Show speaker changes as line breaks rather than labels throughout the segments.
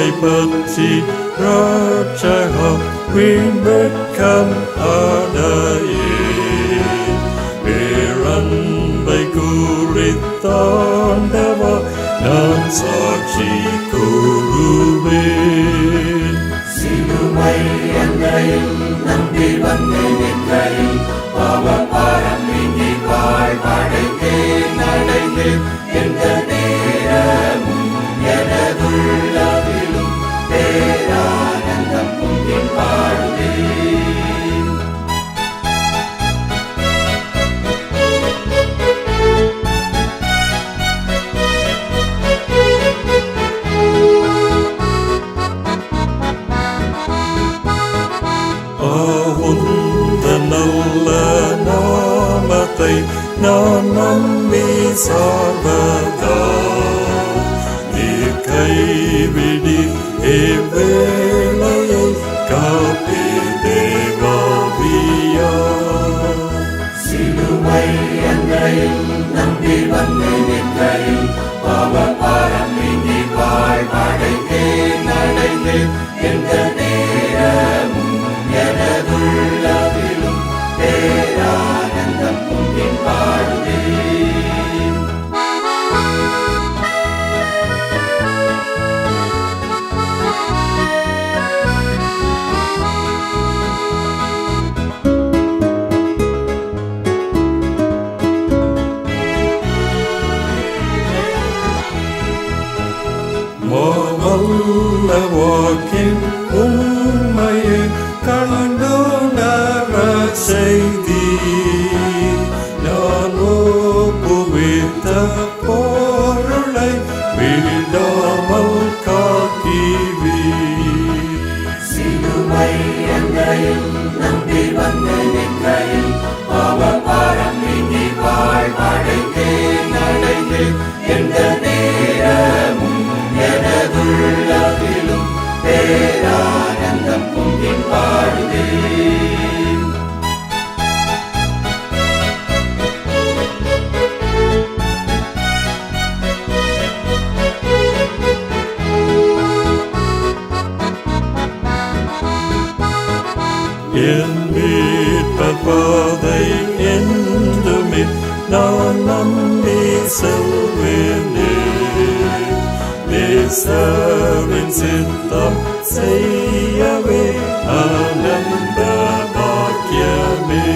உம்மை பற்றி ராட்சகா வீண்வெட்கம் அடையே பேரன்பை குறித்தாண்டவா நான் சாட்சி கூறுவேன்.
சிலுவை அன்றையில் நம்பி வந்து நிற்கையில் பாவபாரம் நீங்கி வாழ்வடைந்தேன் அடைந்தேன். எந்த நேரமும் எனதுள்ளதிலும் பேரானந்தம் பொங்கி பாடுவேன்.
நல்ல நாமத்தை நான் நம்பி சார்வதா நீர் கைவிடி வேளையை காப்பி தேவாவியா.
சிலுவை அன்றையில் நம்பி வந்து நிற்கையில் பாவபாரம் நீங்கி வாழ்வடைந்தேன் அடைந்தேன். எந்த நேரமும் எனதுள்ளதிலும் பேரானந்தம் பொங்கி பாடுவேன்.
மாவல்ல வாக்கின் உண்மையை கண்டுணர செய்தி நான் ஒப்புவித்த பொருளை விடாமல் காக்கிவீர்.
சிலுவை அன்றையில் நம்பி வந்து நிற்கையில் பாவபாரம் நீங்கி வாழ்வடைந்தேன் அடைந்தேன். எந்த நேரமும் எனதுள்ளதிலும் பேரானந்தம் பொங்கி பாடுவேன்.
என் மீட்பர் பாதை என்றுமே நான் நம்பி செல்வேனே நேசரின் சித்தம் செய்யவே ஆனந்த பாக்கியமே.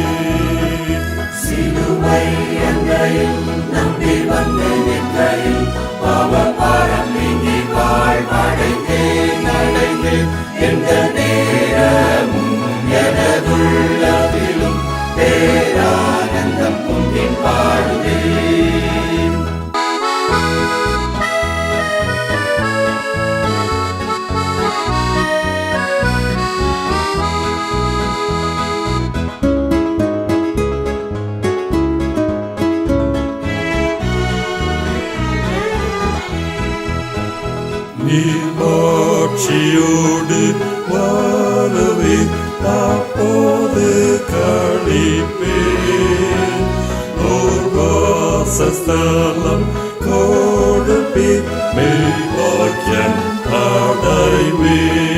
சிலுவை அன்றையில் நம்பி வந்து நிற்கையில் பாவபாரம் நீங்கி வாழ்வடைந்தேன் அடைந்தேன். எந்த நேரமும் எனதுள்ளதிலும் பேரானந்தம் பொங்கி பாடுவேன்.
நீட்சியோடு வாழவே அப்போது கழிப்பேன். ஓர் வாசஸ்தலம் கொடுப்பீர் மெய்வாக்கியம் அடைவேன்.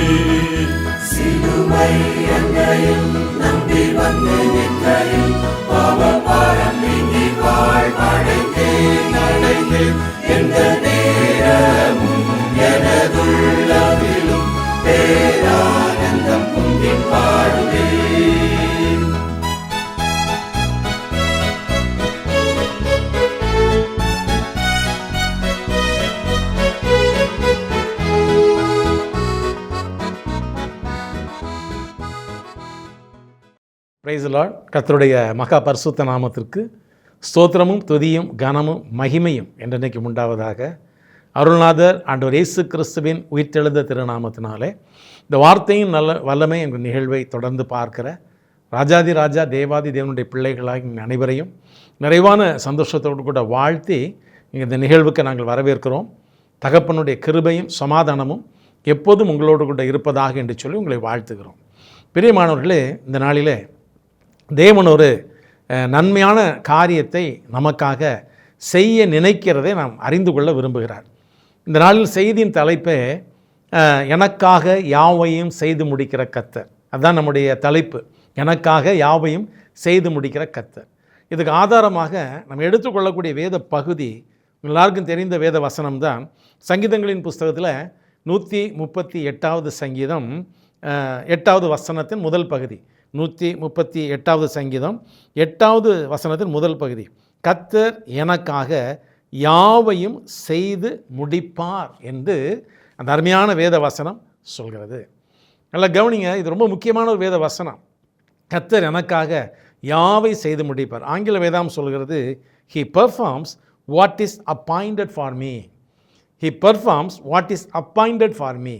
சிலுவை அன்றையில் நம்பி வந்து நிற்கையில் பாவபாரம் நீங்கி வாழ்வடைந்தேன் அடைந்தேன். எந்த நேரமும் எனதுள்ளதிலும் பேரானந்தம் பொங்கி பாடுவேன்.
Praise the Lord. கர்த்தருடைய மகா பரிசுத்த நாமத்திற்கு ஸ்தோத்திரமும் துதியும் கனமும் மகிமையும் என்றென்னைக்கு உண்டாவதாக. அருள்நாதர் ஆண்டவர் இயேசு கிறிஸ்துவின் உயிர்த்தெழுந்த திருநாமத்தினாலே இந்த வார்த்தையின் நல்ல வல்லமை எங்கள் நிகழ்வை தொடர்ந்து பார்க்கிற ராஜாதி ராஜா தேவாதி தேவனுடைய பிள்ளைகளாக அனைவரையும் நிறைவான சந்தோஷத்தோடு கூட வாழ்த்தி இந்த நிகழ்வுக்கு நாங்கள் வரவேற்கிறோம். தகப்பனுடைய கிருபையும் சமாதானமும் எப்போதும் உங்களோடு கூட இருப்பதாக என்று சொல்லி உங்களை வாழ்த்துகிறோம். பிரியமானவர்களே, இந்த நாளிலே தேவன் ஒரு நன்மையான காரியத்தை நமக்காக செய்ய நினைக்கிறதை நாம் அறிந்து கொள்ள விரும்புகிறார். இந்த நாளில் செய்தியின் தலைப்பே எனக்காக யாவையும் செய்து முடிக்கிற கர்த்தர். அதுதான் நம்முடைய தலைப்பு, எனக்காக யாவையும் செய்து முடிக்கிற கர்த்தர். இதுக்கு ஆதாரமாக நம்ம எடுத்துக்கொள்ளக்கூடிய வேத பகுதி எல்லாருக்கும் தெரிந்த வேத வசனம் தான் சங்கீதங்களின் புஸ்தகத்தில் 138வது சங்கீதம் 8வது வசனத்தின் முதல் பகுதி. 138வது சங்கீதம் 8வது வசனத்தின் முதல் பகுதி, கர்த்தர் எனக்காக யாவையும் செய்து முடிப்பார் என்று அந்த அருமையான வேத வசனம் சொல்கிறது. நல்லா கவனிங்க, இது ரொம்ப முக்கியமான ஒரு வேத வசனம். கர்த்தர் எனக்காக யாவை செய்து முடிப்பார். ஆங்கில வேதாம் சொல்கிறது, he performs what is appointed for me. he performs what is appointed for me.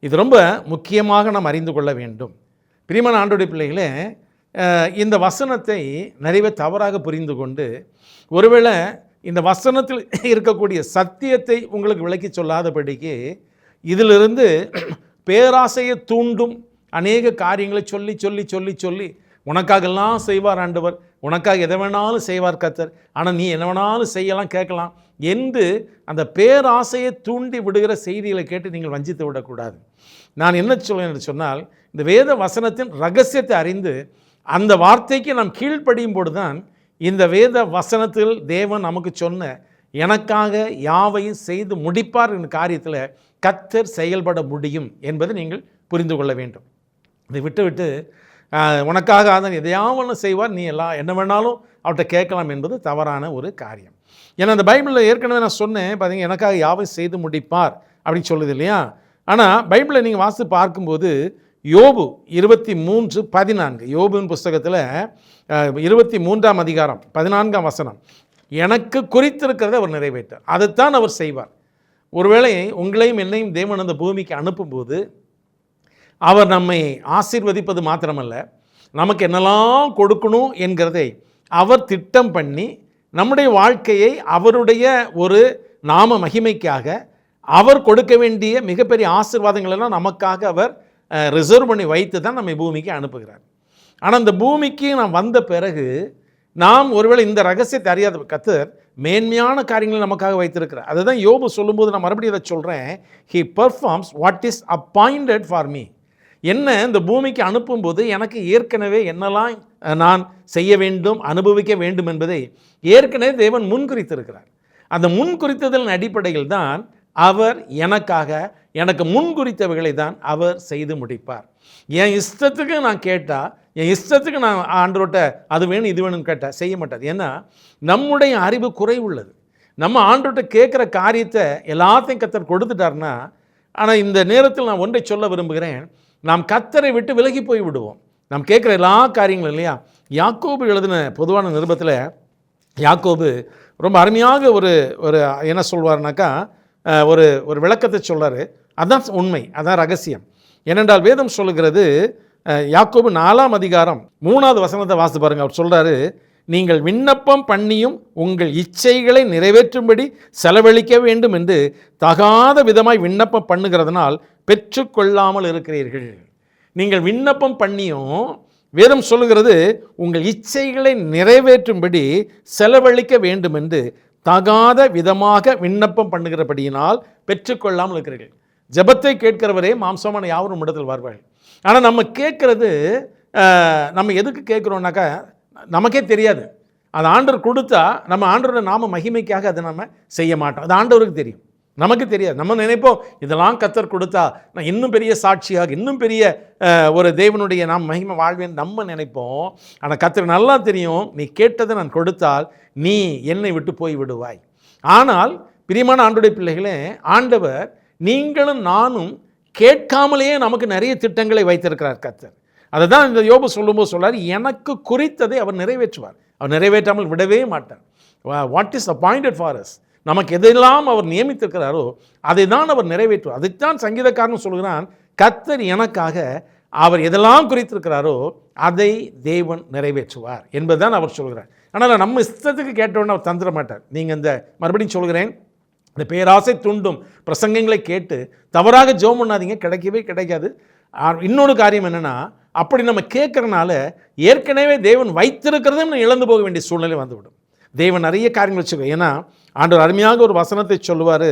இது ரொம்ப முக்கியமாக நாம் அறிந்து கொள்ள வேண்டும். பிரியமான ஆண்டவருடைய பிள்ளைகளே, இந்த வசனத்தை நிறைய தவறாக புரிந்து கொண்டு, ஒருவேளை இந்த வசனத்தில் இருக்கக்கூடிய சத்தியத்தை உங்களுக்கு விளக்கி சொல்லாதபடிக்கு இதிலிருந்து பேராசையை தூண்டும் அநேக காரியங்களை சொல்லி சொல்லி சொல்லி சொல்லி உனக்காகலாம் செய்வார் ஆண்டவர், உனக்காக எதை வேணாலும் செய்வார் கர்த்தர், ஆனால் நீ என்ன வேணாலும் செய்யலாம் கேட்கலாம் என்று அந்த பேராசையை தூண்டி விடுகிற செய்திகளை கேட்டு நீங்கள் வஞ்சித்து விடக்கூடாது. நான் என்ன சொல்வேன் என்று சொன்னால், இந்த வேத வசனத்தின் ரகசியத்தை அறிந்து அந்த வார்த்தைக்கு நாம் கீழ்ப்படியும் போது தான் இந்த வேத வசனத்தில் தேவன் நமக்கு சொன்ன எனக்காக யாவையும் செய்து முடிப்பார் என்ற காரியத்தில் கர்த்தர் செயல்பட முடியும் என்பதை நீங்கள் புரிந்து கொள்ள வேண்டும். இதை விட்டு உனக்காக அதன் எதையாவது செய்வார், நீ எல்லாம் என்ன வேணாலும் அவர்கிட்ட கேட்கலாம் என்பது தவறான ஒரு காரியம். ஏன்னா அந்த பைபிளில் ஏற்கனவே நான் சொன்னேன் பார்த்தீங்க, எனக்காக யாவை செய்து முடிப்பார் அப்படின்னு சொல்லுது இல்லையா. ஆனால் பைபிளை நீங்கள் வாசித்து பார்க்கும்போது யோபு 23:14, யோபுவின் புஸ்தகத்தில் 23ஆம் அதிகாரம் 14ஆம் வசனம், எனக்கு குறித்திருக்கிறத அவர் நிறைவேற்றார், அதைத்தான் அவர் செய்வார். ஒருவேளை உங்களையும் என்னையும் தேவன் அந்த பூமிக்கு அனுப்பும்போது அவர் நம்மை ஆசீர்வதிப்பது மாத்திரமல்ல, நமக்கு என்னெல்லாம் கொடுக்கணும் என்கிறதை அவர் திட்டம் பண்ணி நம்முடைய வாழ்க்கையை அவருடைய ஒரு நாம மகிமைக்காக அவர் கொடுக்க வேண்டிய மிகப்பெரிய ஆசீர்வாதங்களெல்லாம் நமக்காக அவர் ரிசர்வ் பண்ணி வைத்து தான் நம்மை பூமிக்கு அனுப்புகிறார். ஆனால் இந்த பூமிக்கு நாம் வந்த பிறகு நாம் ஒருவேளை இந்த ரகசியத்தை அறியாத கர்த்தர் மேன்மையான காரியங்களை நமக்காக வைத்திருக்கிறார். அதுதான் யோபு சொல்லும்போது நான் மறுபடியும் இதை சொல்கிறேன், he performs what is appointed for me. என்ன இந்த பூமிக்கு அனுப்பும்போது எனக்கு ஏற்கனவே என்னெல்லாம் நான் செய்ய வேண்டும், அனுபவிக்க வேண்டும் என்பதை ஏற்கனவே தேவன் முன்குறித்திருக்கிறார். அந்த முன்குறித்ததன் அடிப்படையில் தான் அவர் எனக்கு முன்குறித்தவைகளை தான் அவர் செய்து முடிப்பார். என் இஷ்டத்துக்கு நான் கேட்டால், என் இஷ்டத்துக்கு நான் ஆண்டவர்கிட்ட அது வேணும் இது வேணும்னு கேட்டால் செய்ய மாட்டார். ஏன்னா நம்முடைய அறிவு குறைவுள்ளது. நம்ம ஆண்டவர்கிட்ட கேட்குற காரியத்தை எல்லாத்தையும் கர்த்தர் கொடுத்துட்டார்னா, ஆனால் இந்த நேரத்தில் நான் ஒன்றை சொல்ல விரும்புகிறேன், நாம் கர்த்தரை விட்டு விலகி போய் விடுவோம். நாம் கேட்குற எல்லா காரியங்களும் இல்லையா. யாக்கோபு எழுதின பொதுவான நிருபத்தில் யாக்கோபு ரொம்ப அருமையாக ஒரு என்ன சொல்வார்னாக்கா ஒரு விளக்கத்தை சொல்கிறார். அதுதான் உண்மை, அதான் ரகசியம். ஏனென்றால் வேதம் சொல்லுகிறது, யாக்கோபு 4ஆம் அதிகாரம் 3வது வசனத்தை வாசித்து பாருங்க. அவர் சொல்கிறாரு, நீங்கள் விண்ணப்பம் பண்ணியும் உங்கள் இச்சைகளை நிறைவேற்றும்படி செலவழிக்க வேண்டும் என்று தகாத விதமாய் விண்ணப்பம் பண்ணுகிறதுனால் பெற்றுக்கொள்ளாமல் இருக்கிறீர்கள். நீங்கள் விண்ணப்பம் பண்ணியும் வேதம் சொல்லுகிறது உங்கள் இச்சைகளை நிறைவேற்றும்படி செலவழிக்க வேண்டும் என்று தகாத விதமாக விண்ணப்பம் பண்ணுகிறபடியினால் பெற்றுக்கொள்ளாமல் இருக்கிறீர்கள். ஜெபத்தை கேட்கிறவரே மாம்சமான யாவரும் இடத்தில் வருவார்கள். ஆனால் நம்ம கேட்குறது நம்ம எதுக்கு கேட்குறோம்னாக்கா நமக்கே தெரியாது. அது ஆண்டவர் கொடுத்தா நம்ம ஆண்டவரோட நாம மகிமைக்காக அதை நம்ம செய்ய மாட்டோம். அது ஆண்டவருக்கு தெரியும், நமக்கு தெரியாது. நம்ம நினைப்போம் இதெல்லாம் கர்த்தர் கொடுத்தா நான் இன்னும் பெரிய சாட்சியாக, இன்னும் பெரிய ஒரு தேவனுடைய நாம் மகிமை வாழ்வேன் நம்ம நினைப்போம். ஆனால் கர்த்தர் நல்லா தெரியும், நீ கேட்டதை நான் கொடுத்தால் நீ என்னை விட்டு போய் விடுவாய். ஆனால் பிரியமான ஆண்டவருடைய பிள்ளைகளே, ஆண்டவர் நீங்களும் நானும் கேட்காமலேயே நமக்கு நிறைய திட்டங்களை வைத்திருக்கிறார் கர்த்தர். அதை தான் இந்த யோபு சொல்லும்போது சொல்றார், எனக்கு குறித்ததை அவர் நிறைவேற்றுவார், அவர் நிறைவேற்றாமல் விடவே மாட்டார். What is appointed for us, நமக்கு எதெல்லாம் அவர் நியமித்திருக்கிறாரோ அதை தான் அவர் நிறைவேற்றுவார். அதைத்தான் சங்கீதக்காரன் சொல்கிறான், கர்த்தர் எனக்காக அவர் எதெல்லாம் குறித்திருக்கிறாரோ அதை தேவன் நிறைவேற்றுவார் என்பதுதான் அவர் சொல்கிறார். ஆனால் நம்ம இஷ்டத்துக்கு கேட்டோன்னு அவர் தந்துட மாட்டார். நீங்கள் இந்த மறுபடியும் சொல்கிறேன், இந்த பேராசை தூண்டும் பிரசங்கங்களை கேட்டு தவறாக ஜெபம் பண்ணாதீங்க, கிடைக்கவே கிடைக்காது. இன்னொரு காரியம் என்னென்னா, அப்படி நம்ம கேட்கறனால ஏற்கனவே தேவன் வைத்திருக்கிறதையும் நம்ம இழந்து போக வேண்டிய சூழ்நிலை வந்துவிடும். தேவன் நிறைய காரியங்கள் வச்சுக்கோ. ஏன்னா ஆண்டவர் அருமையாக ஒரு வசனத்தை சொல்லுவார்.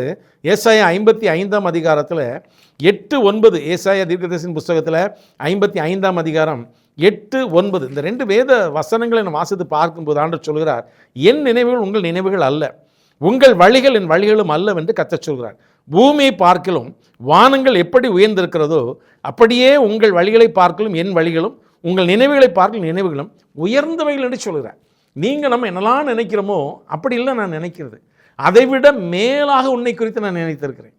ஏசாயா 55ஆம் அதிகாரத்தில் 8-9, ஏசாயா தீர்க்கதரிசியின் புஸ்தகத்தில் 55ஆம் அதிகாரம் 8-9 இந்த 2 வேத வசனங்களை நான் வாசித்து பார்க்கும்போது ஆண்டவர் சொல்கிறார், என் நினைவுகள் உங்கள் நினைவுகள் அல்ல, உங்கள் வழிகள் என் வழிகளும் அல்லவென்று கர்த்தர் சொல்கிறார். பூமியை பார்க்கிலும் வானங்கள் எப்படி உயர்ந்திருக்கிறதோ அப்படியே உங்கள் வழிகளை பார்க்கலும் என் வழிகளும், உங்கள் நினைவுகளை பார்க்கலும் நினைவுகளும் உயர்ந்தவைகள் என்று சொல்கிறார். நீங்கள் நம்ம என்னெல்லாம் நினைக்கிறோமோ அப்படி இல்லை நான் நினைக்கிறது, அதைவிட மேலாக உன்னை குறித்து நான் நினைத்திருக்கிறேன்.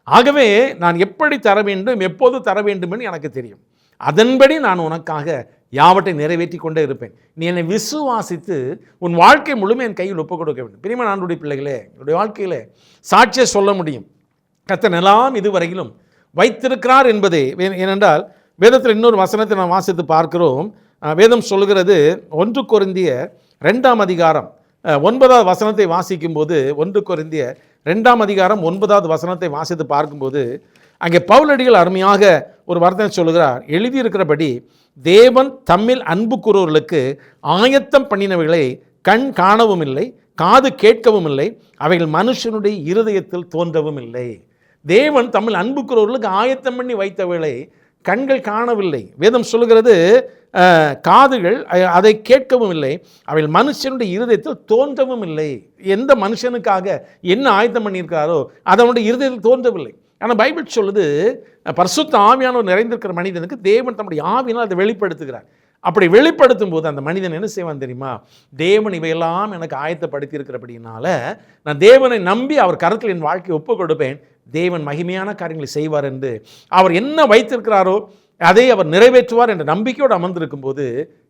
ஆகவே நான் எப்படி தர வேண்டும், எப்போது தர வேண்டும் என்று எனக்கு தெரியும். அதன்படி நான் உனக்காக யாவற்றை நிறைவேற்றி கொண்டே இருப்பேன். நீ என்னை விசுவாசித்து உன் வாழ்க்கை முழுமையாக என் கையில் ஒப்புக் கொடுக்க வேண்டும். பிரியமான ஆண்டவருடைய பிள்ளைகளே, என்னுடைய வாழ்க்கையில் சாட்சியை சொல்ல முடியும். கர்த்தர் எல்லாம் இதுவரையிலும் வைத்திருக்கிறார் என்பதே. ஏனென்றால் வேதத்தில் இன்னொரு வசனத்தை நான் வாசித்து பார்க்கிறோம். வேதம் சொல்கிறது 1 கொரிந்தியர் 2ஆம் அதிகாரம் 9வது வசனத்தை வாசிக்கும்போது, 1 கொரிந்தியர் 2ஆம் அதிகாரம் 9வது வசனத்தை வாசித்து பார்க்கும்போது அங்கே பவுலடிகள் அருமையாக ஒரு வார்த்தை சொல்லுகிறார். எழுதியிருக்கிறபடி தேவன் தம்மில் அன்பு கூறுவர்களுக்கு ஆயத்தம் பண்ணினவைகளை கண் காணவும் இல்லை, காது கேட்கவும் இல்லை, அவைகள் மனுஷனுடைய இருதயத்தில் தோன்றவும் இல்லை. தேவன் தம்மில் அன்பு கூறுவர்களுக்கு ஆயத்தம் பண்ணி வைத்தவைகளை கண்கள் காணவில்லை. வேதம் சொல்லுகிறது காதுகள் அதை கேட்கவும் இல்லை, அவைகள் மனுஷனுடைய இருதயத்தில் தோன்றவும் இல்லை. எந்த மனுஷனுக்காக என்ன ஆயத்தம் பண்ணியிருக்காரோ அதனுடைய இருதயத்தில் தோன்றவில்லை. ஆனால் பைபிள் சொல்லுது, பரிசுத்த ஆவியானவர் நிறைந்திருக்கிற மனிதனுக்கு தேவன் தம்முடைய ஆவியினால் அதை வெளிப்படுத்துகிறார். அப்படி வெளிப்படுத்தும் போது அந்த மனிதன் என்ன செய்வான் தெரியுமா? தேவன் இவையெல்லாம் எனக்கு ஆயத்தப்படுத்தி இருக்கிறபடினால நான் தேவனை நம்பி அவர் கருத்தில் என் வாழ்க்கையை ஒப்புக் கொடுப்பேன், தேவன் மகிமையான காரியங்களை செய்வார் என்று அவர் என்ன வைத்திருக்கிறாரோ அதை அவர் நிறைவேற்றுவார் என்ற நம்பிக்கையோடு அமர்ந்திருக்கும் போது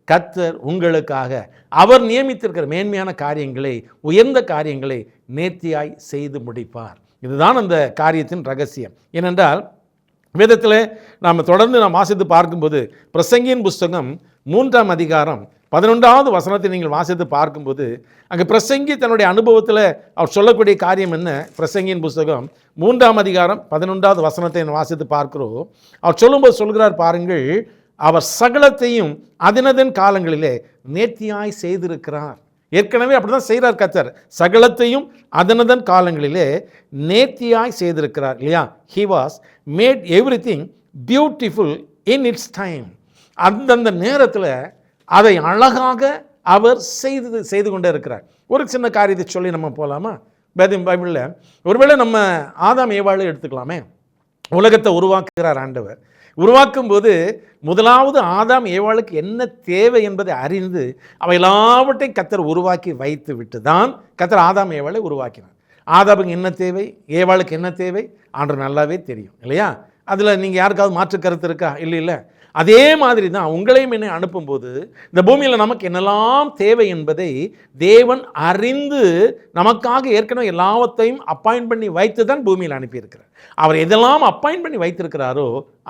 கர்த்தர் உங்களுக்காக அவர் நியமித்திருக்கிற மேன்மையான காரியங்களை, உயர்ந்த காரியங்களை நேர்த்தியாய் செய்து முடிப்பார். இதுதான் அந்த காரியத்தின் ரகசியம். ஏனென்றால் வேதத்தில் நாம் தொடர்ந்து வாசித்து பார்க்கும்போது பிரசங்கியின் புஸ்தகம் 3ஆம் அதிகாரம் 11வது வசனத்தை நீங்கள் வாசித்து பார்க்கும்போது அங்கே பிரசங்கி தன்னுடைய அனுபவத்தில் அவர் சொல்லக்கூடிய காரியம் என்ன? பிரசங்கியின் புஸ்தகம் 3ஆம் அதிகாரம் 11வது வசனத்தை வாசித்து பார்க்கிறோம். அவர் சொல்லும்போது சொல்கிறார் பாருங்கள், அவர் சகலத்தையும் அதனதன் காலங்களிலே நேர்த்தியாய் செய்திருக்கிறார். ஏற்கனவே அப்படிதான் செய்கிறார் கர்த்தர், சகலத்தையும் அதனதன் காலங்களிலே நேர்த்தியாய் செய்திருக்கிறார் இல்லையா? He was made everything beautiful in it's time. அந்தந்த நேரத்தில் அதை அழகாக அவர் செய்து கொண்டே இருக்கிறார். ஒரு சின்ன காரியத்தை சொல்லி நம்ம போகலாமா? பைபிளில் ஒருவேளை நம்ம ஆதாம் ஏவாளை எடுத்துக்கலாமே. உலகத்தை உருவாக்குகிறார் ஆண்டவர். உருவாக்கும் போது முதலாவது ஆதாம் ஏவாளுக்கு என்ன தேவை என்பதை அறிந்து அவை எல்லாவற்றையும் கர்த்தர் உருவாக்கி வைத்து விட்டு தான் கர்த்தர் ஆதாம் ஏவாளை உருவாக்கினார். ஆதாமுக்கு என்ன தேவை, ஏவாளுக்கு என்ன தேவை ஆண்டவர் நல்லாவே தெரியும் இல்லையா? அதில் நீங்கள் யாருக்காவது மாற்று கருத்து இருக்கா? இல்லை. அதே மாதிரி தான் உங்களையும் என்னை அனுப்பும்போது இந்த பூமியில் நமக்கு என்னெல்லாம் தேவை என்பதை தேவன் அறிந்து நமக்காக ஏற்கனவே எல்லாவற்றையும் அப்பாயிண்ட் பண்ணி வைத்து தான் பூமியில் அனுப்பியிருக்கிறார். அவர் எதெல்லாம் அப்பாயிண்ட் பண்ணி வைத்திருக்கிறாரோ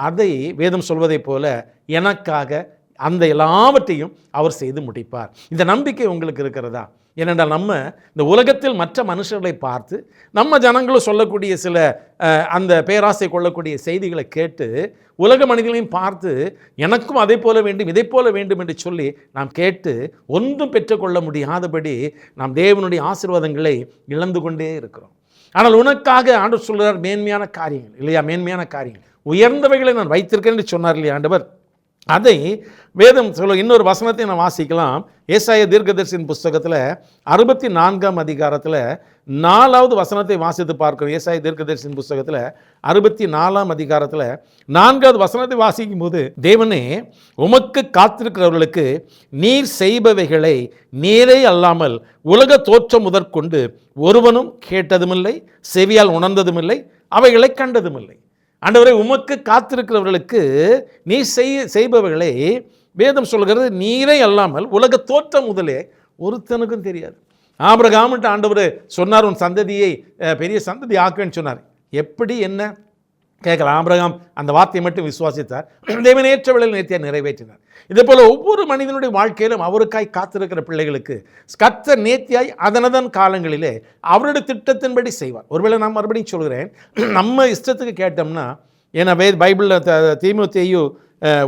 அதை வேதம் சொல்வதைப் போல எனக்காக அந்த எல்லாவற்றையும் அவர் செய்து முடிப்பார். இந்த நம்பிக்கை உங்களுக்கு இருக்கிறதா? ஏனென்றால் நம்ம இந்த உலகத்தில் மற்ற மனுஷர்களை பார்த்து நம்ம ஜனங்களும் சொல்லக்கூடிய சில அந்த பேராசை கொள்ளக்கூடிய செய்திகளை கேட்டு உலக மனிதர்களையும் பார்த்து எனக்கும் அதை போல வேண்டும் இதை போல வேண்டும் என்று சொல்லி நாம் கேட்டு ஒன்றும் பெற்றுக்கொள்ள முடியாதபடி நாம் தேவனுடைய ஆசீர்வாதங்களை இழந்து கொண்டே இருக்கிறோம். ஆனால் உனக்காக ஆண்டவர் சொல்கிறார் மேன்மையான காரியங்கள் இல்லையா? மேன்மையான காரியங்கள் உயர்ந்தவைகளை நான் வைத்திருக்கேன் என்று சொன்னார் இல்லையா ஆண்டவர்? அதை வேதம் சொல்ல இன்னொரு வசனத்தை நான் வாசிக்கலாம். ஏசாயா தீர்க்கதரிசியின் புஸ்தகத்தில் 64ஆம் அதிகாரத்தில் 4வது வசனத்தை வாசித்து பார்க்கிறோம். ஏசாயா தீர்க்கதரிசியின் புஸ்தகத்தில் 64ஆம் அதிகாரத்தில் 4வது வசனத்தை வாசிக்கும் போது, தேவனே உமக்கு காத்திருக்கிறவர்களுக்கு நீர் செய்பவைகளை நீரே அல்லாமல் உலக தோற்றம் முதற்கொண்டு ஒருவனும் கேட்டதுமில்லை, செவியால் உணர்ந்ததுமில்லை, அவைகளை கண்டதுமில்லை. ஆண்டவரே உமக்கு காத்திருக்கிறவர்களுக்கு நீ செய்பவர்களை வேதம் சொல்கிறது நீரே அல்லாமல் உலக தோற்றம் முதலே ஒருத்தனுக்கும் தெரியாது. ஆபிரகாம்கிட்ட ஆண்டவர் சொன்னார், உன் சந்ததியை பெரிய சந்ததி ஆக்குவேன்னு சொன்னார். எப்படி என்ன கேட்கலாம்? ஆபிரகாம் அந்த வார்த்தையை மட்டும் விசுவாசித்தார், தேவன் ஏற்ற வேளையில் நேர்த்தியாக நிறைவேற்றினார். இதே போல் ஒவ்வொரு மனிதனுடைய வாழ்க்கையிலும் அவருக்காய் காத்திருக்கிற பிள்ளைகளுக்கு கர்த்தர் நேர்த்தியாய் அதனதன் காலங்களிலே அவருடைய திட்டத்தின்படி செய்வார். ஒருவேளை நான் மறுபடியும் சொல்கிறேன், நம்ம இஷ்டத்துக்கு கேட்டோம்னா, ஏன்னா பைபிளில் தீமோத்தேயு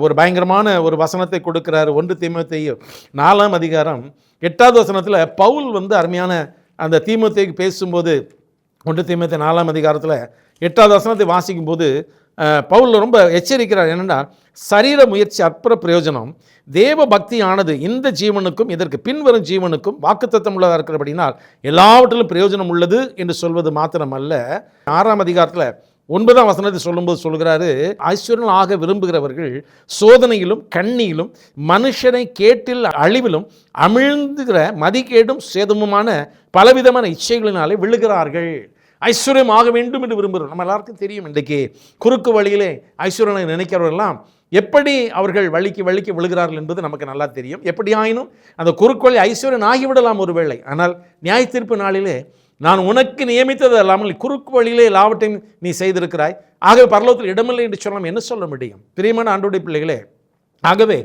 ஒரு பயங்கரமான ஒரு வசனத்தை கொடுக்கிறார். 1 தீமோத்தேயு 4ஆம் அதிகாரம் 8வது வசனத்தில் பவுல் அருமையான அந்த தீமோத்தேயுக்கு பேசும்போது 1 தீமோத்தேயு 4ஆம் அதிகாரத்தில் 8வது வசனத்தை வாசிக்கும்போது பவுல் ரொம்ப எச்சரிக்கிறார். என்னென்னா, சரீர முயற்சி அற்ப பிரயோஜனம், தேவ பக்தியானது இந்த ஜீவனுக்கும் இதற்கு பின்வரும் ஜீவனுக்கும் வாக்குத்தத்தம் உள்ளதாக இருக்கிறபடினால் எல்லாவற்றிலும் பிரயோஜனம் உள்ளது என்று சொல்வது மாத்திரமல்ல, 6ஆம் அதிகாரத்தில் 9ஆம் வசனத்தை சொல்லும்போது சொல்கிறாரு, ஐஸ்வர்யம் ஆக விரும்புகிறவர்கள் சோதனையிலும் கண்ணியிலும் மனுஷனை கேட்டில் அழிவிலும் அமிழ்ந்துகிற மதிகேடும் சேதமுமான பலவிதமான இச்சைகளினாலே விழுகிறார்கள். ஐஸ்வர்யம் ஆக வேண்டும் என்று விரும்புகிறோம். நம்ம எல்லாருக்கும் தெரியும், இன்றைக்கு குறுக்கு வழியிலே ஐஸ்வர்யனை நினைக்கிறவரெல்லாம் எப்படி அவர்கள் வழிக்கு விழுகிறார்கள் என்பது நமக்கு நல்லா தெரியும். எப்படி ஆயினும் அந்த குறுக்கு வழி ஐஸ்வர்யன் ஆகிவிடலாம் ஒரு வேளை. ஆனால் நியாய தீர்ப்பு நாளிலே நான் உனக்கு நியமித்தது அல்லாமல் குறுக்கு வழியிலே எல்லாவற்றையும் நீ செய்திருக்கிறாய், ஆகவே பரலோகத்தில் இடமில்லை என்று சொல்லலாம். என்ன சொல்ல முடியும்? பிரியமான ஆண்டவருடைய பிள்ளைகளே, ஆகவே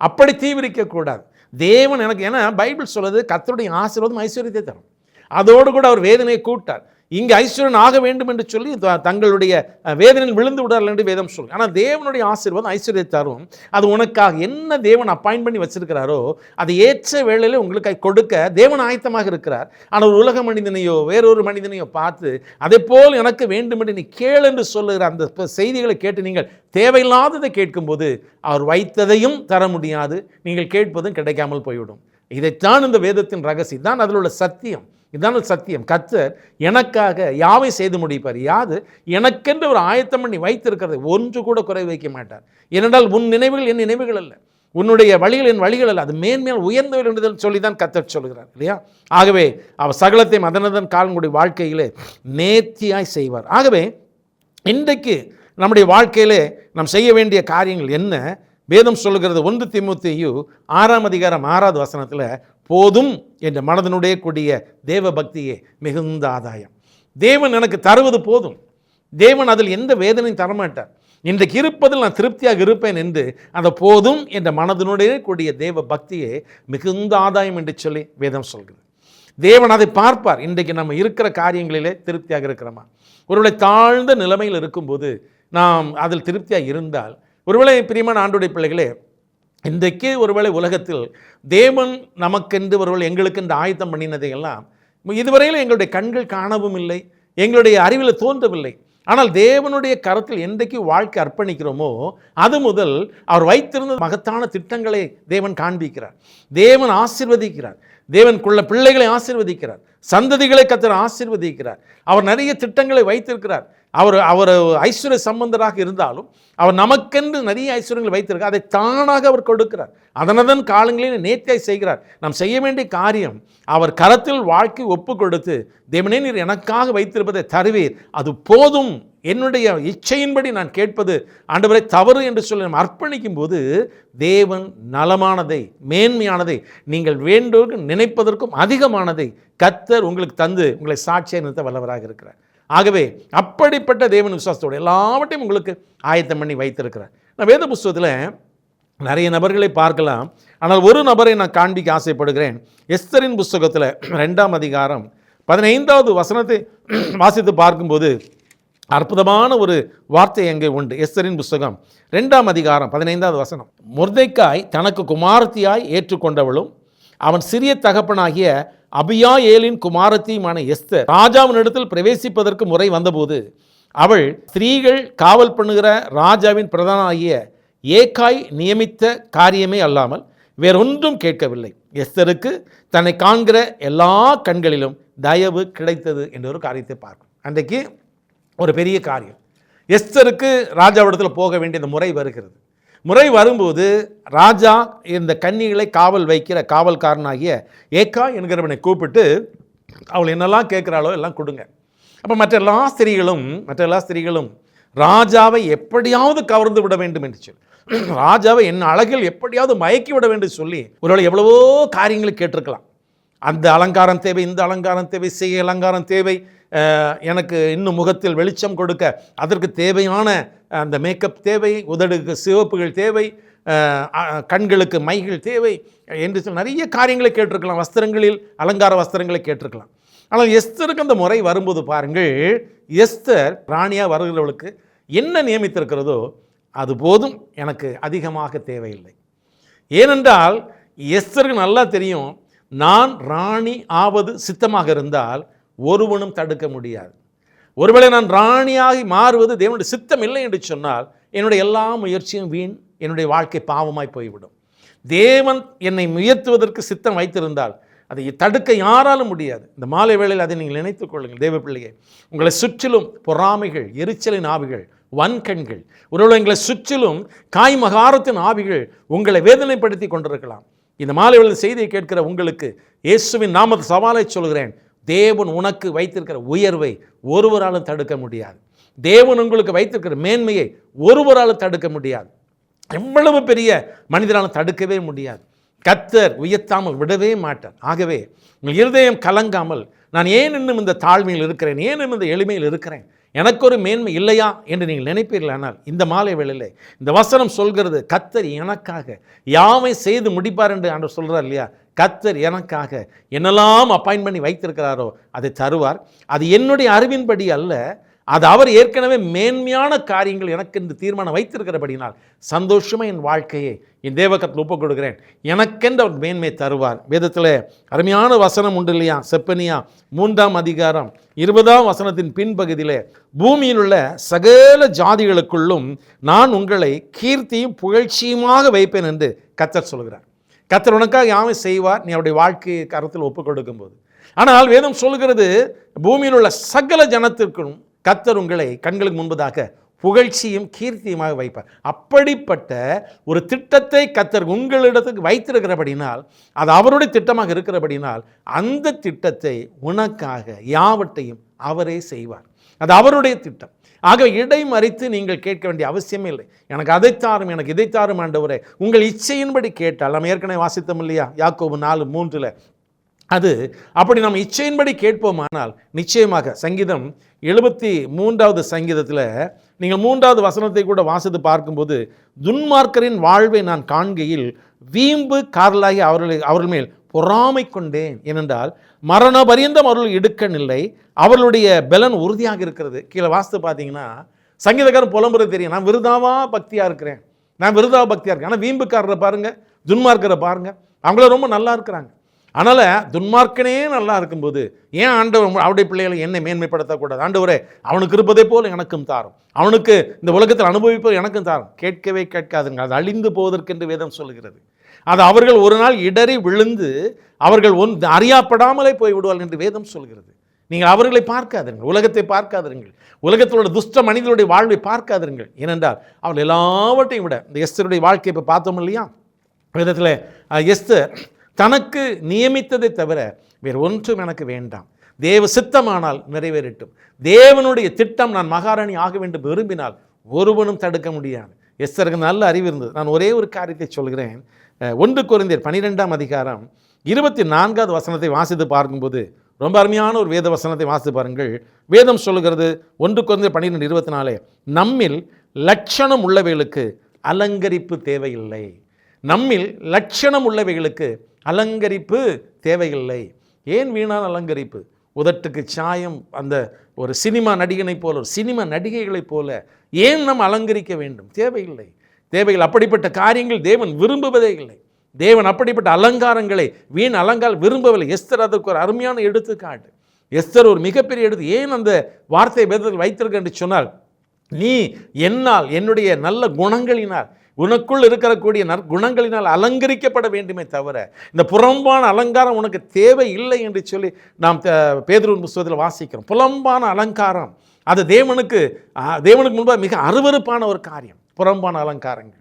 அப்படி தீவிரிக்கக்கூடாது. தேவன் எனக்கு, ஏன்னா பைபிள் சொல்லுது கர்த்தருடைய ஆசீர்வாதம் ஐஸ்வர்யத்தை தரும். அதோடு கூட அவர் வேதனையை கூட்டார். இங்கே ஐஸ்வர்யன் ஆக வேண்டும் என்று சொல்லி தங்களுடைய வேதனையில் விழுந்து விடார்கள் என்று வேதம் சொல்லுங்க. ஆனால் தேவனுடைய ஆசீர்வாதம் ஐஸ்வர்யத்தை தரும். அது உனக்காக என்ன தேவன் அப்பாயிண்ட் பண்ணி வச்சிருக்கிறாரோ அதை ஏற்ற வேளையில் உங்களுக்கு கொடுக்க தேவன் ஆயத்தமாக இருக்கிறார். ஆனால் உலக மனிதனையோ வேறொரு மனிதனையோ பார்த்து அதை போல் எனக்கு வேண்டும் என்று நீ கேள் என்று சொல்லுகிற அந்த செய்திகளை கேட்டு நீங்கள் தேவையில்லாததை கேட்கும்போது அவர் வைத்ததையும் தர முடியாது, நீங்கள் கேட்பதும் கிடைக்காமல் போய்விடும். இதைத்தான் இந்த வேதத்தின் ரகசியம் தான், அதில் உள்ள சத்தியம். இதுதான் சத்தியம். கர்த்தர் எனக்காக யாவை செய்து முடிப்பார். யாது எனக்கென்று ஒரு ஆயத்தம் பண்ணி வைத்திருக்கிறது ஒன்று கூட குறை வைக்க மாட்டார். ஏனென்றால் உன் நினைவுகள் என் நினைவுகள் அல்ல, உன்னுடைய வழிகள் என் வழிகள் அல்ல, அது மேன்மேல் உயர்ந்தவர்கள் என்று சொல்லி தான் கர்த்தர் சொல்கிறார் இல்லையா? ஆகவே அவர் சகலத்தையும் அதனதன் காலங்களுடைய வாழ்க்கையிலே நேர்த்தியாய் செய்வார். ஆகவே இன்றைக்கு நம்முடைய வாழ்க்கையிலே நாம் செய்ய வேண்டிய காரியங்கள் என்ன? வேதம் சொல்லுகிறது 1 தீமோத்தேயு 6ஆம் அதிகாரம் 6வது வசனத்தில், போதும் என்ற மனதனுடைய கூடிய தேவ பக்தியே மிகுந்த ஆதாயம். தேவன் எனக்கு தருவது போதும், தேவன் அதில் எந்த வேதனையும் தரமாட்டார். இன்றைக்கு இருப்பதில் நான் திருப்தியாக இருப்பேன் என்று அந்த போதும் என்ற மனதனுடைய கூடிய தேவ பக்தியே மிகுந்த ஆதாயம் என்று சொல்லி வேதம் சொல்கிறது. தேவன் அதை பார்ப்பார். இன்றைக்கு நம்ம இருக்கிற காரியங்களிலே திருப்தியாக இருக்கிறோமா? ஒருவேளை தாழ்ந்த நிலைமையில் இருக்கும்போது நாம் அதில் திருப்தியாக இருந்தால், ஒருவேளை பிரியமான ஆண்டவருடைய பிள்ளைகளே, இன்றைக்கு ஒருவேளை உலகத்தில் தேவன் நமக்கென்று ஒருவேளை எங்களுக்கென்று ஆயத்தம் பண்ணினதையெல்லாம் இதுவரையில் எங்களுடைய கண்கள் காணவும் இல்லை, எங்களுடைய அறிவில் தோன்றவில்லை. ஆனால் தேவனுடைய கரத்தில் என்றைக்கு வாழ்க்கை அர்ப்பணிக்கிறோமோ அது முதல் அவர் வைத்திருந்த மகத்தான திட்டங்களை தேவன் காண்பிக்கிறார், தேவன் ஆசீர்வதிக்கிறார், தேவனுக்குள்ள பிள்ளைகளை ஆசீர்வதிக்கிறார், சந்ததிகளை கர்த்தர் ஆசீர்வதிக்கிறார். அவர் நிறைய திட்டங்களை வைத்திருக்கிறார். அவர் ஐஸ்வர்ய சம்பந்தராக இருந்தாலும் அவர் நமக்கென்று நிறைய ஐஸ்வர்யங்களை வைத்திருக்கிறார். அதை தானாக அவர் கொடுக்கிறார். அதனதன் காலங்களில் நேர்த்தியாய் செய்கிறார். நாம் செய்ய வேண்டிய காரியம் அவர் கரத்தில் வாழ்க்கை ஒப்பு கொடுத்து, தேவனே நீர் எனக்காக வைத்திருப்பதை தருவீர், அது போதும், என்னுடைய இச்சையின்படி நான் கேட்பது ஆண்டவரை தவறு என்று சொல்லி நாம் அர்ப்பணிக்கும் போது தேவன் நலமானதை மேன்மையானதை நீங்கள் வேண்டுவதற்கு நினைப்பதற்கும் அதிகமானதை கர்த்தர் உங்களுக்கு தந்து உங்களை சாட்சியை நிறுத்த வல்லவராக இருக்கிறார். ஆகவே அப்படிப்பட்ட தேவன் விசுவாசத்தோடு எல்லாவற்றையும் உங்களுக்கு ஆயத்தம் பண்ணி வைத்திருக்கிறார். நான் வேத புஸ்தகத்தில் நிறைய நபர்களை பார்க்கலாம், ஆனால் ஒரு நபரை நான் காண்பிக்க ஆசைப்படுகிறேன். எஸ்தரின் புஸ்தகத்தில் 2ஆம் அதிகாரம் 15வது வசனத்தை வாசித்து பார்க்கும்போது அற்புதமான ஒரு வார்த்தை அங்கே உண்டு. எஸ்தரின் புஸ்தகம் 2ஆம் அதிகாரம் 15வது வசனம், மொர்தெக்காய் தனக்கு குமாரத்தியாய் ஏற்றுக்கொண்டவளும் அவன் சிறிய தகப்பனாகிய அபியாயேலின் குமாரத்தியுமான எஸ்தர் ராஜாவினிடத்தில் பிரவேசிப்பதற்கு முறை வந்தபோது அவள் ஸ்திரீகள் காவல் பண்ணுகிற ராஜாவின் பிரதானாகிய ஏக்காய் நியமித்த காரியமே அல்லாமல் வேறொன்றும் கேட்கவில்லை. எஸ்தருக்கு தன்னை காண்கிற எல்லா கண்களிலும் தயவு கிடைத்தது என்ற ஒரு காரியத்தை பார்க்கும். அன்றைக்கு ஒரு பெரிய காரியம், எஸ்தருக்கு ராஜாவிடத்தில் போக வேண்டிய முறை வருகிறது. முறை வரும்போது ராஜா இந்த கன்னிகளை காவல் வைக்கிற காவல்காரனாகிய ஏக்கா என்கிறவனை கூப்பிட்டு அவள் என்னெல்லாம் கேட்குறாளோ எல்லாம் கொடுங்க. அப்போ மற்ற எல்லா ஸ்திரீகளும் ராஜாவை எப்படியாவது கவர்ந்து விட வேண்டும் என்று சொல்லி, ராஜாவை என் அழகில் எப்படியாவது மயக்கி விட வேண்டும் சொல்லி ஒருவேளை எவ்வளவோ காரியங்களை கேட்டிருக்கலாம். அந்த அலங்காரம் தேவை, இந்த அலங்காரம் தேவை, செய்ய அலங்காரம் தேவை, எனக்கு இன்னும் முகத்தில் வெளிச்சம் கொடுக்க அதற்கு தேவையான அந்த மேக்கப் தேவை, உதடுக்கு சிவப்புகள் தேவை, கண்களுக்கு மைகள் தேவை என்று சொல்லி நிறைய காரியங்களை கேட்டிருக்கலாம். வஸ்திரங்களில் அலங்கார வஸ்திரங்களை கேட்டிருக்கலாம். ஆனால் எஸ்தருக்கு அந்த முறை வரும்போது பாருங்கள், எஸ்தர் ராணியாக வருகிறவளுக்கு என்ன நியமித்திருக்கிறதோ அது போதும், எனக்கு அதிகமாக தேவையில்லை. ஏனென்றால் எஸ்தருக்கு நல்லா தெரியும், நான் ராணி ஆவது சித்தமாக இருந்தால் ஒருவனும் தடுக்க முடியாது. ஒருவேளை நான் ராணியாகி மாறுவது தேவனுடைய சித்தம் இல்லை என்று சொன்னால் என்னுடைய எல்லா முயற்சியும் வீண், என்னுடைய வாழ்க்கை பாவமாய் போய்விடும். தேவன் என்னை உயர்த்துவதற்கு சித்தம் வைத்திருந்தால் அதை தடுக்க யாராலும் முடியாது. இந்த மாலை வேளையில் அதை நீங்கள் நினைத்துக் கொள்ளுங்கள். தேவ பிள்ளையே, உங்களை சுற்றிலும் பொறாமைகள், எரிச்சலின் ஆவிகள், வன்கண்கள், ஒருவேளை எங்களை சுற்றிலும் காய்மகாரத்தின் ஆவிகள் உங்களை வேதனைப்படுத்தி கொண்டிருக்கலாம். இந்த மாலை வேளையில் செய்தியை கேட்கிற உங்களுக்கு இயேசுவின் நாமத்தை சவாலை சொல்கிறேன், தேவன் உனக்கு வைத்திருக்கிற உயர்வை ஒருவராலும் தடுக்க முடியாது. தேவன் உங்களுக்கு வைத்திருக்கிற மேன்மையை ஒருவராலும் தடுக்க முடியாது. எவ்வளவு பெரிய மனிதராலும் தடுக்கவே முடியாது. கர்த்தர் உயர்த்தாமல் விடவே மாட்டார். ஆகவே உங்கள் இருதயம் கலங்காமல், நான் ஏன் இன்னும் இந்த தாழ்மையில் இருக்கிறேன், ஏன் இன்னும் இந்த எளிமையில் இருக்கிறேன், எனக்கு ஒரு மேன்மை இல்லையா என்று நீங்கள் நினைப்பீர்கள். ஆனால் இந்த மாலை வேளையிலே இந்த வசனம் சொல்கிறது, கர்த்தர் எனக்காக யாவை செய்து முடிப்பார் என்று ஆண்டவர் சொல்கிறார் இல்லையா? கர்த்தர் எனக்காக என்னெல்லாம் அப்பாயின்ட் பண்ணி வைத்திருக்கிறாரோ அதை தருவார். அது என்னுடைய அறிவின்படி அல்ல, அது அவர் ஏற்கனவே மேன்மையான காரியங்கள் எனக்கு என்று தீர்மானம் வைத்திருக்கிறபடினால் சந்தோஷமாக என் வாழ்க்கையை என் தேவகத்தில் ஒப்புக் கொடுக்கிறேன். எனக்கென்று அவர் மேன்மை தருவார். வேதத்தில் அருமையான வசனம் உண்டு இல்லையா? செப்பனியா 3ஆம் அதிகாரம் 20ஆம் வசனத்தின் பின்பகுதியிலே, பூமியில் உள்ள சகல ஜாதிகளுக்குள்ளும் நான் உங்களை கீர்த்தியும் புகழ்ச்சியுமாக வைப்பேன் என்று கர்த்தர் சொல்கிறார். கர்த்தர் உனக்காக யாவை செய்வார், நீ அவருடைய வாழ்க்கையை கரத்தில் ஒப்புக் கொடுக்கும்போது. ஆனால் வேதம் சொல்கிறது, பூமியில் உள்ள சகல ஜனத்திற்கும் கர்த்தர் உங்களை கண்களுக்கு முன்பதாக புகழ்ச்சியும் கீர்த்தியுமாக வைப்பார். அப்படிப்பட்ட ஒரு திட்டத்தை கர்த்தர் உங்களிடத்துக்கு வைத்திருக்கிறபடினால், அது அவருடைய திட்டமாக இருக்கிறபடினால், அந்த திட்டத்தை உனக்காக யாவற்றையும் அவரே செய்வார். அது அவருடைய திட்டம். ஆக இடைமறித்து நீங்கள் கேட்க வேண்டிய அவசியமே இல்லை. எனக்கு அதைத்தாரும், எனக்கு இதைத்தாரும் ஆண்டவரே. உங்கள் இச்சையின்படி கேட்டால், நம்ம ஏற்கனவே வாசித்தோம் இல்லையா? யாக்கோபு 4:3. அது அப்படி நம்ம இச்சையின்படி கேட்போமானால் நிச்சயமாக சங்கீதம் 73வது சங்கீதத்தில் நீங்கள் 3வது வசனத்தை கூட வாசித்து பார்க்கும்போது, துன்மார்க்கரின் வாழ்வை நான் காண்கையில் வீம்பு காரலாகி அவர்கள் மேல் பொறாமை கொண்டேன். ஏனென்றால் மரண பரியந்தம் அவர்கள் இடுக்கணில்லை, அவர்களுடைய பலன் உறுதியாக இருக்கிறது. கீழே வாசித்து பார்த்தீங்கன்னா சங்கீதக்காரன் புலம்புறது தெரியும், நான் விருதாவா பக்தியாக இருக்கிறேன், நான் விருதாவா பக்தியாக இருக்கேன். ஆனால் வீம்புக்காரரை பாருங்கள், துன்மார்க்கரை பாருங்கள், அவங்கள ரொம்ப நல்லா இருக்கிறாங்க. அதனால் துன்மார்க்கனே நல்லா இருக்கும்போது ஏன் ஆண்டவர் அவருடைய பிள்ளைகளை என்னை மேன்மைப்படுத்தக்கூடாது? ஆண்டவரே, அவனுக்கு இருப்பதை போல் எனக்கும் தாரும், அவனுக்கு இந்த உலகத்தில் அனுபவிப்பது எனக்கும் தாரும். கேட்கவே கேட்காதுங்க, அது அழிந்து போவதற்கென்று வேதம் சொல்லுகிறது. அது அவர்கள் ஒரு நாள் இடறி விழுந்து அவர்கள் அறியாப்படாமலே போய் விடுவார்கள் என்று வேதம் சொல்கிறது. நீங்கள் அவர்களை பார்க்காதீர்கள், உலகத்தை பார்க்காதீர்கள், உலகத்தோட துஷ்ட மனிதனுடைய வாழ்வை பார்க்காதீர்கள். ஏனென்றால் அவர்கள் எல்லாவற்றையும் விட இந்த எஸ்தருடைய வாழ்க்கை இப்போ பார்த்தோம் இல்லையா? வேதத்தில் எஸ்தர் தனக்கு நியமித்ததை தவிர வேறு ஒன்றும் எனக்கு வேண்டாம், தேவ சித்தமானால் நிறைவேறட்டும், தேவனுடைய திட்டம் நான் மகாராணி ஆக வேண்டும் விரும்பினால் ஒருவனும் தடுக்க முடியாது. எஸ்தருக்கு நல்ல அறிவு இருந்தது. நான் ஒரே ஒரு காரியத்தை சொல்கிறேன். 1 கொரிந்தியர் 12ஆம் அதிகாரம் 24வது வசனத்தை வாசித்து பார்க்கும்போது ரொம்ப அருமையான ஒரு வேத வசனத்தை வாசித்து பாருங்கள். வேதம் சொல்லுகிறது 1 கொரிந்தியர் 12:24, நம்மில் லட்சணம் உள்ளவைகளுக்கு அலங்கரிப்பு தேவையில்லை. நம்மில் லட்சணம் உள்ளவைகளுக்கு அலங்கரிப்பு தேவையில்லை. ஏன் வீணான அலங்கரிப்பு? உதட்டுக்கு சாயம், அந்த ஒரு சினிமா நடிகனை போல, ஒரு சினிமா நடிகைகளைப் போல ஏன் நாம் அலங்கரிக்க வேண்டும்? தேவையில்லை, தேவையில்லை. அப்படிப்பட்ட காரியங்கள் தேவன் விரும்புவதே இல்லை. தேவன் அப்படிப்பட்ட அலங்காரங்களை, வீண் அலங்காரம் விரும்பவில்லை. எஸ்தர் அதுக்கு ஒரு அருமையான எடுத்துக்காட்டு. எஸ்தர் ஒரு மிகப்பெரிய எடுத்து. ஏன் அந்த வார்த்தை வேதத்தில் வைத்திருக்க என்று சொன்னால், நீ என்னால், என்னுடைய நல்ல குணங்களினால், உனக்குள் இருக்கக்கூடிய நற்குணங்களினால் அலங்கரிக்கப்பட வேண்டுமே தவிர இந்த புறம்பான அலங்காரம் உனக்கு தேவை இல்லை என்று சொல்லி நாம் பேதுருவின் புத்தகத்தில் வாசிக்கிறோம். புறம்பான அலங்காரம் அது தேவனுக்கு முன்பாக மிக அருவருப்பான ஒரு காரியம். புறம்பான அலங்காரங்கள்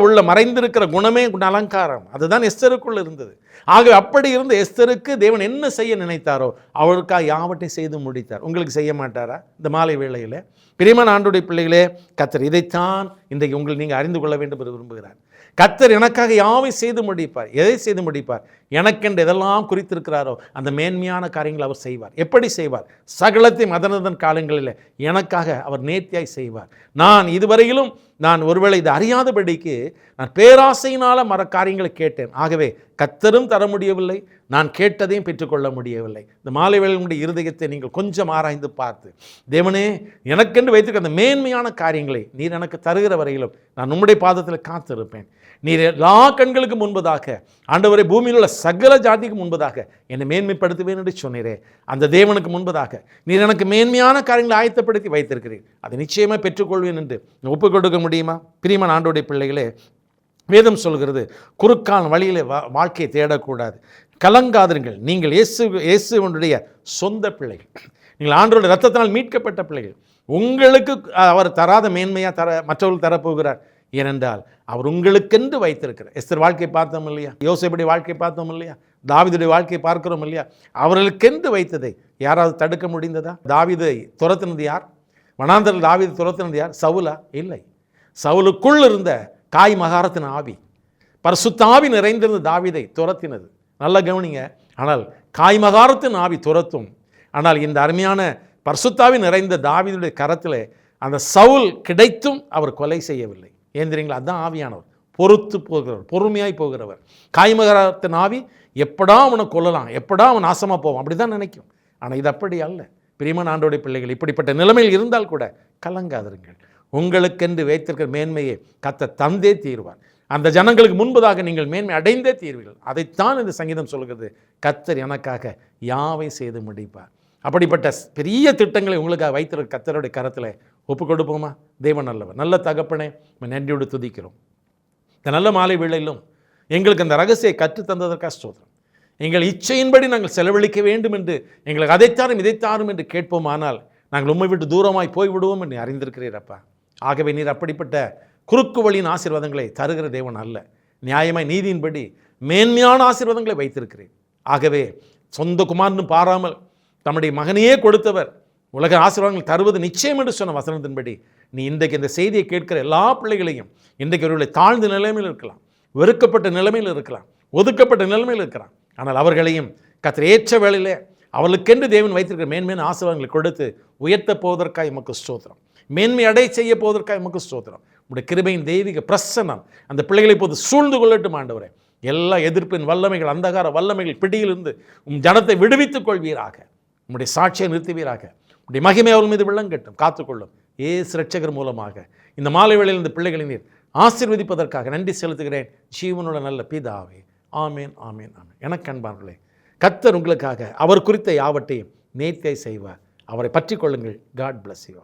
உள்ள மறைந்திருக்கிற குணமே அலங்காரம். அதுதான் எஸ்தருக்குள்ள இருந்தது. ஆகவே அப்படி இருந்த எஸ்தருக்கு தேவன் என்ன செய்ய நினைத்தாரோ அவளுக்காக யாவற்றையும் செய்து முடித்தார். உங்களுக்கு செய்ய மாட்டாரா? இந்த மாலை வேளையில் பிரியமான ஆண்டவருடைய பிள்ளைகளே, கர்த்தர் இதைத்தான் இன்றைக்கு உங்களுக்கு நீங்கள் அறிந்து கொள்ள வேண்டும் என்று விரும்புகிறார். கர்த்தர் எனக்காக யாவை செய்து முடிப்பார். எதை செய்து முடிப்பார்? எனக்கென்று எதெல்லாம் குறித்திருக்கிறாரோ அந்த மேன்மையான காரியங்களை அவர் செய்வார். எப்படி செய்வார்? சகலத்தை மதனதன் காலங்களில் எனக்காக அவர் நேர்த்தியாய் செய்வார். நான் இதுவரையிலும் நான் ஒருவேளை இது அறியாதபடிக்கு நான் பேராசையினால் காரியங்களை கேட்டேன். ஆகவே கர்த்தரும் தர முடியவில்லை, நான் கேட்டதையும் பெற்றுக்கொள்ள முடியவில்லை. இந்த மாலை வேளையினுடைய இருதயத்தை நீங்கள் கொஞ்சம் ஆராய்ந்து பார்த்து, தேவனே எனக்கென்று வைத்திருக்க அந்த மேன்மையான காரியங்களை நீர் எனக்கு தருகிற வரையிலும் நான் உம்முடைய பாதத்தில் காத்திருப்பேன். நீர் எல்லா கண்களுக்கு முன்பதாக, ஆண்டவரை பூமியில் உள்ள சகல ஜாதிக்கு முன்பதாக என்னை மேன்மைப்படுத்துவேன் என்று சொன்னீரே, அந்த தேவனுக்கு முன்பதாக நீர் எனக்கு மேன்மையான காரியங்களை ஆயத்தப்படுத்தி வைத்திருக்கிறீர். அதை நிச்சயமாக பெற்றுக்கொள்வேன் என்று ஒப்புக் கொடுக்க முடியுமா? பிரியமான ஆண்டவருடைய பிள்ளைகளே, வேதம் சொல்கிறது, குறுக்கான வழியில் வாழ்க்கையை தேடக்கூடாது. கலங்காதிருங்கள், நீங்கள் இயேசுவனுடைய சொந்த பிள்ளைகள், நீங்கள் ஆண்டவருடைய இரத்தத்தினால் மீட்கப்பட்ட பிள்ளைகள். உங்களுக்கு அவர் தராத மேன்மையாக மற்றவர்கள் தரப்போகிறார். ஏனென்றால் அவர் உங்களுக்கென்று வைத்திருக்கிறார். எஸ்தர் வாழ்க்கை பார்த்தோம் இல்லையா? யோசேப்புடைய வாழ்க்கை பார்த்தோம் இல்லையா? தாவீதுடைய வாழ்க்கையை பார்க்கிறோம் இல்லையா? அவர்களுக்கென்று வைத்ததை யாராவது தடுக்க முடிந்ததா? தாவீதை துரத்தினது யார்? வனாந்தரில் தாவீதை துரத்தினது யார்? சவுலா? இல்லை. சவுலுக்குள் இருந்த காய் மகாரத்தின் ஆவி, பரிசுத்த ஆவி நிறைந்திருந்த தாவீதை துரத்தினது. நல்ல கவனிங்க. ஆனால் காய் மகாரத்தின் ஆவி துரத்தும். ஆனால் இந்த அருமையான பரிசுத்தாவி நிறைந்த தாவீதுடைய கரத்தில் அந்த சவுல் கிடைத்தும் அவர் கொலை செய்யவில்லை. ஏந்திரீங்களா? அதுதான் ஆவியானவர். பொறுத்து போகிறவர், பொறுமையாய் போகிறவர். காய்மகரத்தின் ஆவி எப்படா அவனை கொல்லலாம், எப்படா அவன் நாசமாக போவான், அப்படி தான் நினைக்கும். ஆனால் இது அப்படி அல்ல. பிரியமான ஆண்டவருடைய பிள்ளைகள், இப்படிப்பட்ட நிலைமையில் இருந்தால் கூட கலங்காதிருங்கள். உங்களுக்கென்று வைத்திருக்கிற மேன்மையை கர்த்தர் தந்தே தீர்வார். அந்த ஜனங்களுக்கு முன்பதாக நீங்கள் மேன்மை அடைந்தே தீர்வீர்கள். அதைத்தான் இந்த சங்கீதம் சொல்கிறது, கர்த்தர் எனக்காக யாவை செய்து முடிப்பார். அப்படிப்பட்ட பெரிய திட்டங்களை உங்களுக்காக வைத்திருக்க கர்த்தருடைய கரத்தில் ஒப்பு கொடுப்போமா? தேவன் நல்லவர், நல்ல தகப்பனே, நன்றியோடு துதிக்கிறோம். இந்த நல்ல மாலை வேளையிலும் எங்களுக்கு அந்த ரகசியை கற்றுத்தந்ததற்காக ஸ்தோத்திரம். எங்கள் இச்சையின்படி நாங்கள் செலவழிக்க வேண்டும் என்று, எங்களுக்கு அதைத்தாரும் இதைத்தாரும் என்று கேட்போமானால் நாங்கள் உம்மை விட்டு தூரமாய் போய்விடுவோம் என்று அறிந்திருக்கிறீரப்பா. ஆகவே நீர் அப்படிப்பட்ட குறுக்கு வழியின் ஆசீர்வாதங்களை தருகிற தேவன் அல்ல. நியாயமாய் நீதியின்படி மேன்மையான ஆசீர்வாதங்களை வைத்திருக்கிறேன். ஆகவே சொந்த குமாரன்னு பாராமல் தம்முடைய மகனையே கொடுத்தவர் உலக ஆசீர்வாதங்கள் தருவது நிச்சயம் என்று சொன்ன வசனத்தின்படி நீ இன்றைக்கு இந்த செய்தியை கேட்கிற எல்லா பிள்ளைகளையும், இன்றைக்கு அவர்களை தாழ்ந்த நிலைமையில் இருக்கலாம், வெறுக்கப்பட்ட நிலைமையில் இருக்கலாம், ஒதுக்கப்பட்ட நிலைமையில் இருக்கலாம், ஆனால் அவர்களையும் கர்த்தர் ஏற்ற வேளையிலே அவர்களுக்கென்று தேவன் வைத்திருக்கிற மேன்மையான ஆசீர்வாதங்களை கொடுத்து உயர்த்த போவதற்காக எமக்கு ஸ்தோத்திரம். மேன்மை அடை செய்ய போவதற்காக எமக்கு ஸ்தோத்திரம். உடைய கிருபையின் தெய்வீக பிரசன்னம் அந்த பிள்ளைகளை இப்போது சூழ்ந்து கொள்ளட்டும் ஆண்டவரே. எல்லா எதிர்ப்பின் வல்லமைகள், அந்தகார வல்லமைகள் பிடியிலிருந்து ஜனத்தை விடுவித்துக் கொள்வீராக. உம்முடைய சாட்சியை நிறுத்துவீராக. உடைய மகிமை அவர்கள் மீது விளங்கட்டும், காத்துக்கொள்ளும். இயேசு இரட்சகர் மூலமாக இந்த மாலை வேளையில் இந்த பிள்ளைகளை நீர் ஆசீர்வதிப்பதற்காக நன்றி செலுத்துகிறேன். ஜீவனுள்ள நல்ல பிதாவே, ஆமேன், ஆமேன், ஆமேன். எனக்கு அன்பானவர்களே, கர்த்தர் உங்களுக்காக அவர் குறித்த யாவற்றையும் நேர்த்தியாய் செய்வார். அவரை பற்றி கொள்ளுங்கள். God bless you.